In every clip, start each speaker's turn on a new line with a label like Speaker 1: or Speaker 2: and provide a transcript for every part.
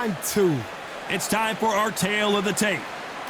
Speaker 1: Round 2.
Speaker 2: It's time for our tale of the tape.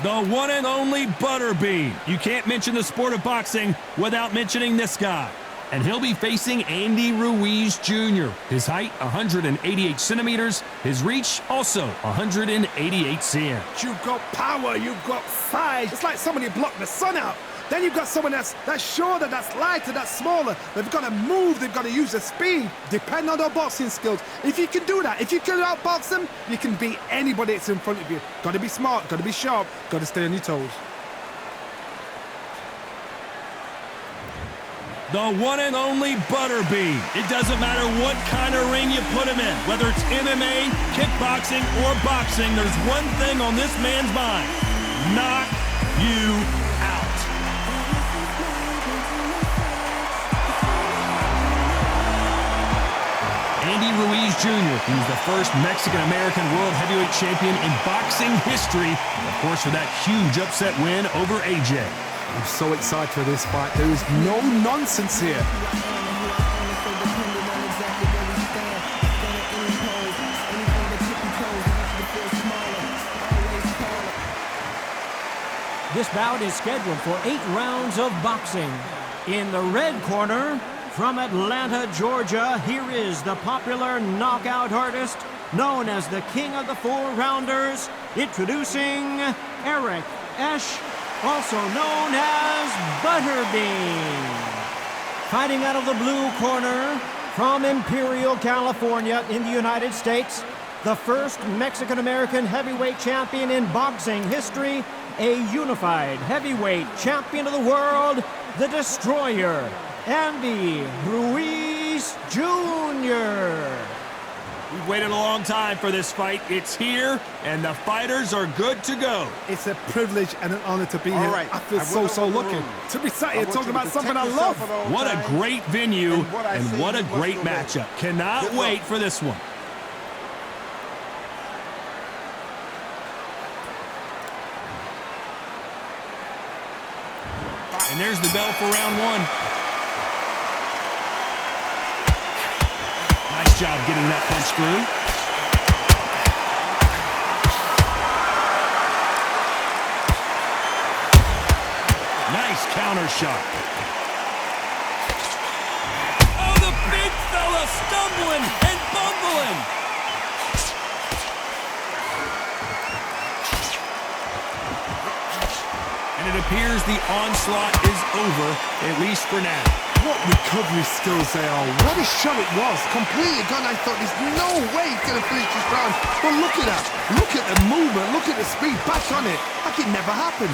Speaker 2: The one and only Butterbean. You can't mention the sport of boxing without mentioning this guy. And he'll be facing Andy Ruiz Jr. His height, 188 centimeters. His reach, also 188 cm.
Speaker 1: You've got power, you've got size. It's like somebody blocked the sun out. Then you've got someone that's shorter, that's lighter, that's smaller. They've got to move, they've got to use their speed. Depend on their boxing skills. If you can do that, if you can outbox them, you can beat anybody that's in front of you. Got to be smart, got to be sharp, got to stay on your toes.
Speaker 2: The one and only Butterbean. It doesn't matter what kind of ring you put him in, whether it's MMA, kickboxing, or boxing, there's one thing on this man's mind: knock you out. Andy Ruiz Jr. He was the first Mexican-American world heavyweight champion in boxing history, of course, with that huge upset win over AJ.
Speaker 1: I'm so excited for this fight. There is no nonsense here.
Speaker 3: This bout is scheduled for 8 rounds of boxing. In the red corner, from Atlanta, Georgia, here is the popular knockout artist known as the King of the Four-Rounders, introducing Eric Esch, also known as Butterbean. Fighting out of the blue corner, from Imperial, California in the United States, the first Mexican-American heavyweight champion in boxing history, a unified heavyweight champion of the world, the Destroyer, Andy Ruiz Jr.
Speaker 2: We've waited a long time for this fight. It's here, and the fighters are good to go.
Speaker 1: It's a privilege and an honor to be here.
Speaker 4: Right.
Speaker 1: I feel so lucky to be sat here talking about something I love.
Speaker 2: What a great venue, and what a great matchup. Cannot wait for this one. And there's the bell for round 1. Nice job getting that punch through. Nice counter shot. Oh, the big fella stumbling and bumbling. And it appears the onslaught is over, at least for now.
Speaker 1: What recovery skills they are. What a shot it was. Completely gone. I thought there's no way he's going to finish this round. But look at that. Look at the movement. Look at the speed. Back on it. Like it never happened.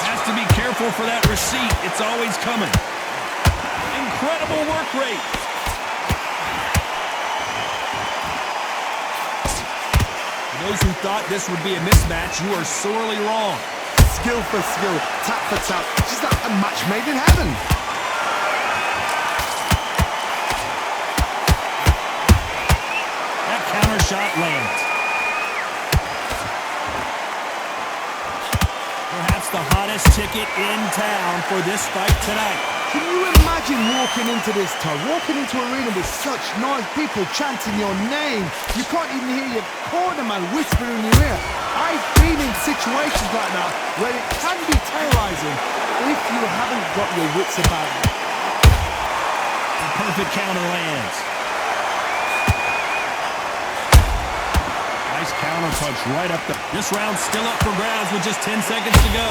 Speaker 2: Has to be careful for that receipt. It's always coming. Incredible work rate. Those who thought this would be a mismatch, you are sorely wrong.
Speaker 1: Skill for skill, tap for tap. Just like a match made in heaven.
Speaker 2: That counter shot lands. Perhaps the hottest ticket in town for this fight tonight.
Speaker 1: Can you imagine walking into this town, walking into an arena with such noise, people chanting your name? You can't even hear your cornerman whispering in your ear. I've been in situations like that where it can be terrorizing if you haven't got your wits about you.
Speaker 2: The perfect counter lands. Nice counter punch right up the... This round's still up for grabs with just 10 seconds to go.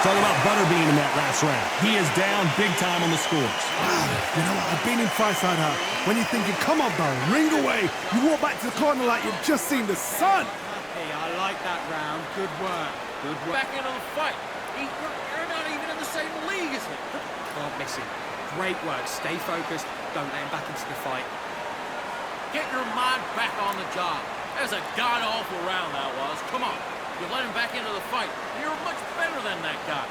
Speaker 2: Talk about Butterbean in that last round. He is down big time on the scores.
Speaker 1: Wow, you know what? I've been in fights like that. When you're thinking, come on, Barry, ring away. You walk back to the corner like you've just seen the sun.
Speaker 5: Hey, I like that round. Good work. Good work. Back into the fight. You're not even in the same league as him. Can't miss him. Great work. Stay focused. Don't let him back into the fight.
Speaker 6: Get your mind back on the job. That was a god-awful round, that was. Come on. You let him back into the fight. You're much better than that guy.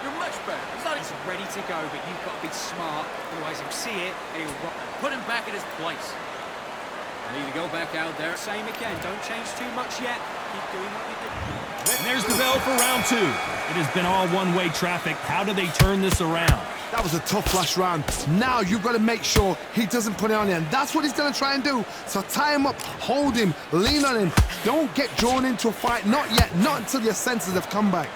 Speaker 6: You're much better. He's not
Speaker 5: He's ready to go, but you've got to be smart. Otherwise, he'll see it and he'll rock.
Speaker 6: put him back in his place. I need to go back out there.
Speaker 5: Same again. Don't change too much yet. Keep doing what you did.
Speaker 2: And there's the bell for round 2. It has been all one-way traffic. How do they turn this around?
Speaker 1: That was a tough last round. Now you've got to make sure he doesn't put it on you, and that's what he's going to try and do. So tie him up, hold him, lean on him. Don't get drawn into a fight. Not yet. Not until your senses have come back.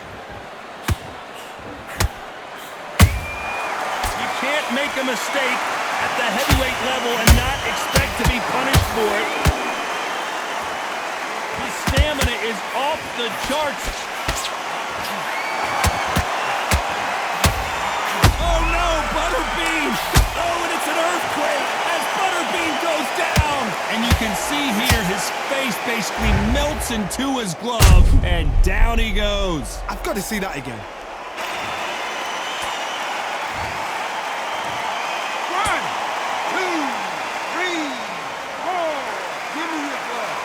Speaker 2: You can't make a mistake at the heavyweight level and not expect to be punished for it. His stamina is off the charts. Oh no, Butterbean! Oh, and it's an earthquake as Butterbean goes down. And you can see here his face basically melts into his glove, and down he goes.
Speaker 1: I've got to see that again. 1, 2, 3, 4. Give me your glove.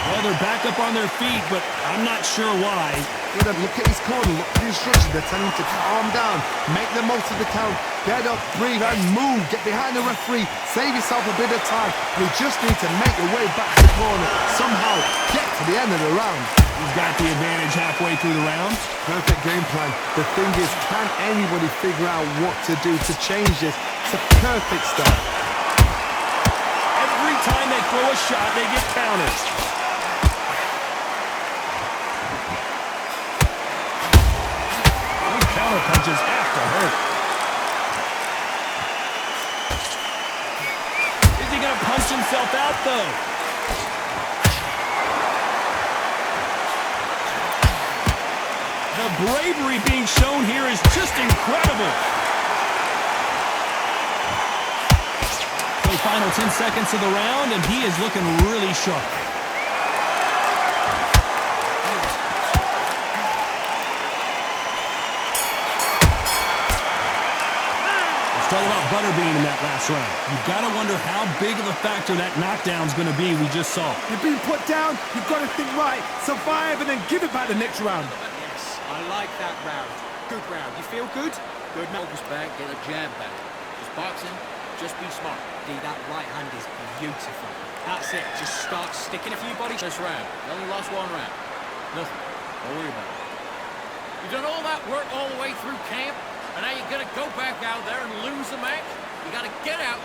Speaker 2: Well, they're back up on their feet, but I'm not sure why.
Speaker 1: Look at his corner, look at the instructions. They're telling him to calm down, make the most of the count, get up, breathe, and move. Get behind the referee, save yourself a bit of time. You just need to make your way back to the corner. Somehow, get to the end of the round.
Speaker 2: He's got the advantage halfway through the round.
Speaker 1: Perfect game plan. The thing is, can anybody figure out what to do to change this? It's a perfect start.
Speaker 2: Every time they throw a shot, they get counted. Those counter punches have to hurt. Is he going to punch himself out, though? The bravery being shown here is just incredible. The final 10 seconds of the round, and he is looking really sharp. Let's talk about Butterbean in that last round. You've got to wonder how big of a factor that knockdown's going to be we just saw.
Speaker 1: You're being put down, you've got to think right, survive, and then give it back the next round.
Speaker 5: Yes, I like that round. Good round. You feel good? Good.
Speaker 6: Focus back, get a jab back. Just boxing, just be smart.
Speaker 5: That right hand is beautiful. That's it. Just start sticking a few bodies.
Speaker 6: This round, you only lost 1 round. Nothing. Don't worry about it. You've done all that work all the way through camp, and now you're gonna go back out there and lose the match? You gotta get out.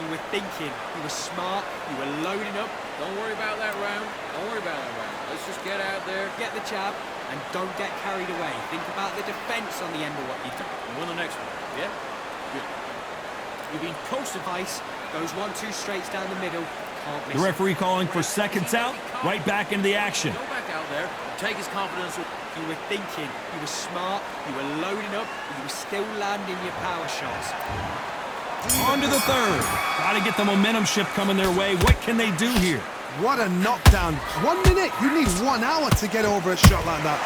Speaker 5: You were thinking. You were smart. You were loading up.
Speaker 6: Don't worry about that round. Don't worry about that round. Let's just get out there.
Speaker 5: Get the jab, and don't get carried away. Think about the defense on the end of what you do.
Speaker 6: And win the next one. Yeah? Good.
Speaker 5: You've been coasted ice. Goes 1-2 straights down the middle. Can't miss
Speaker 2: The
Speaker 5: it.
Speaker 2: referee calling for seconds out, right back into the action.
Speaker 6: Go back out there, take his confidence.
Speaker 5: You were thinking. You were smart. You were loading up. You were still landing your power shots.
Speaker 2: On to the third. Got to get the momentum shift coming their way. What can they do here?
Speaker 1: What a knockdown. 1 minute, you need 1 hour to get over a shot like that.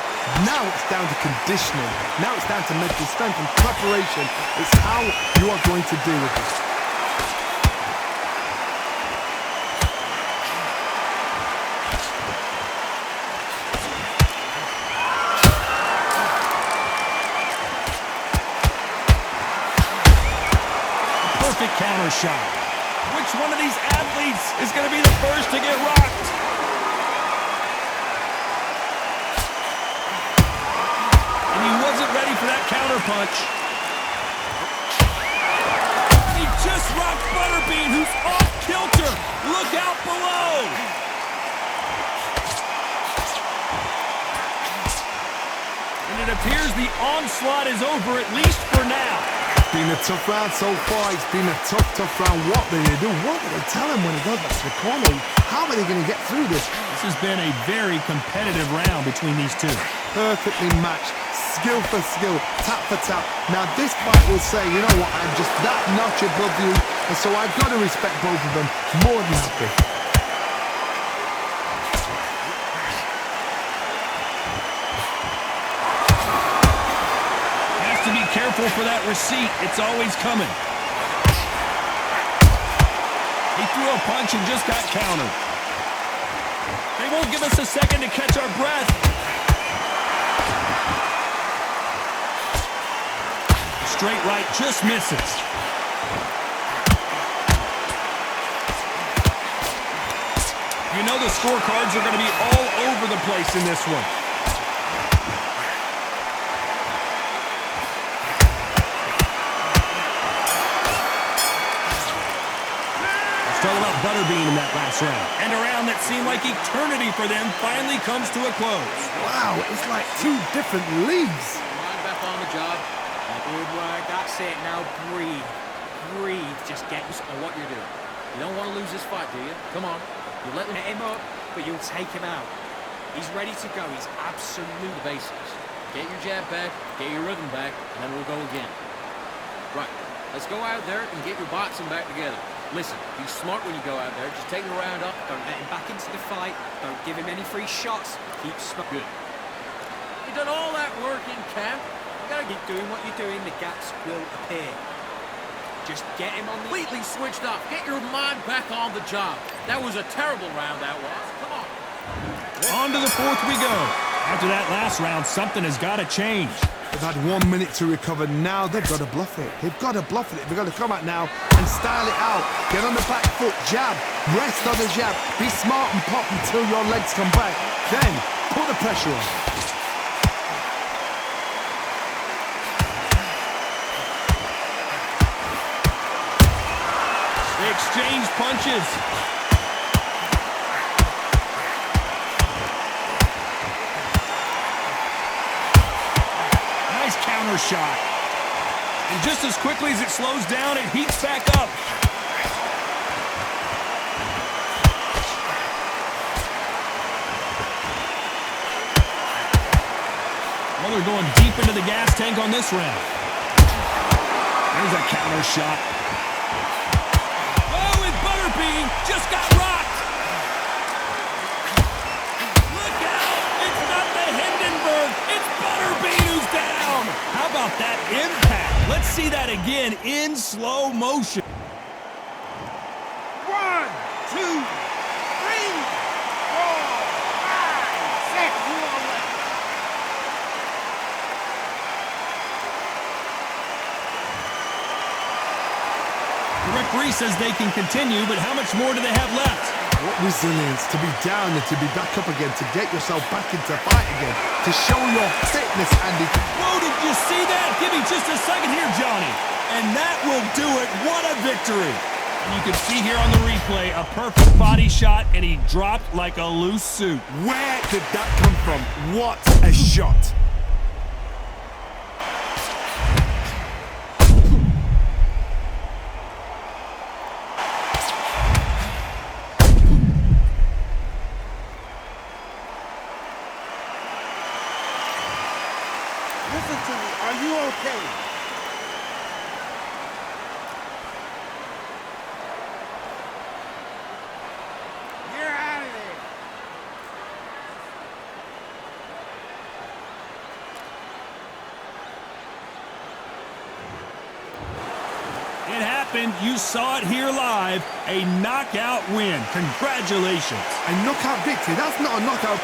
Speaker 1: Now it's down to conditioning. Now it's down to mental strength and preparation. It's how you are going to deal with this.
Speaker 2: Perfect counter shot. Which one of these athletes is going to be the first to get rocked? And he wasn't ready for that counter punch. He just rocked Butterbean, who's off kilter. Look out below. And it appears the onslaught is over, at least for now.
Speaker 1: Been a tough round so far. It's been a tough round. What do they do? What do they tell him when he goes back to the corner? How are they going to get through this?
Speaker 2: This has been a very competitive round between these two.
Speaker 1: Perfectly matched. Skill for skill. Tap for tap. Now this fight will say, you know what, I'm just that notch above you. And so I've got to respect both of them. More than happy.
Speaker 2: Careful for that receipt. It's always coming. He threw a punch and just got countered. won't give us a second to catch our breath. Straight right just misses. You know the scorecards are going to be all over the place in this one. Let's talk about Butterbean in that last round. And a round that seemed like eternity for them finally comes to a close.
Speaker 1: Wow, it's like two different leagues.
Speaker 5: Mind back on the job. Good work. That's it. Now breathe. Breathe. Just get on what you're doing. You don't want to lose this fight, do you? Come on. You'll let him up, but you'll take him out. He's ready to go. He's absolute basics. Get your jab back, get your rhythm back, and then we'll go again. Right. Let's go out there and get your boxing back together. Listen, be smart when you go out there. Just take the round up.
Speaker 3: Don't let him back into the fight. Don't give him any free shots. Keep smart.
Speaker 5: Good. You done all that work in camp.
Speaker 3: You gotta keep doing what you're doing. The gaps will appear. Just get him on the...
Speaker 5: Completely switched off. Get your mind back on the job. That was a terrible round, that was. Come on.
Speaker 2: On to the fourth we go. After that last round, something has got to change.
Speaker 1: They've had 1 minute to recover. Now they've got to bluff it. They've got to bluff it. They've got to come out now and style it out. Get on the back foot, jab, rest on the jab. Be smart and pop until your legs come back. Then put the pressure on.
Speaker 2: They exchange punches. Nice counter shot. And just as quickly as it slows down, it heats back up. Well, they're going deep into the gas tank on this round. There's a counter shot. Just got rocked. Look out! It's not the Hindenburg. It's Butterbean who's down. How about that impact? Let's see that again in slow motion.
Speaker 1: 1, 2, 3, 4, 5, 6.
Speaker 2: The referee says they can continue, but how much more do they have left?
Speaker 1: What resilience to be down and to be back up again, to get yourself back into fight again, to show your fitness, Andy.
Speaker 2: Whoa, did you see that? Give me just a second here, Johnny. And that will do it. What a victory. And you can see here on the replay a perfect body shot, and he dropped like a loose suit.
Speaker 1: Where did that come from? What a shot. Listen to me. Are you okay? You're out of there.
Speaker 2: It happened. You saw it here live. A knockout win. Congratulations.
Speaker 1: A knockout victory. That's not a knockout.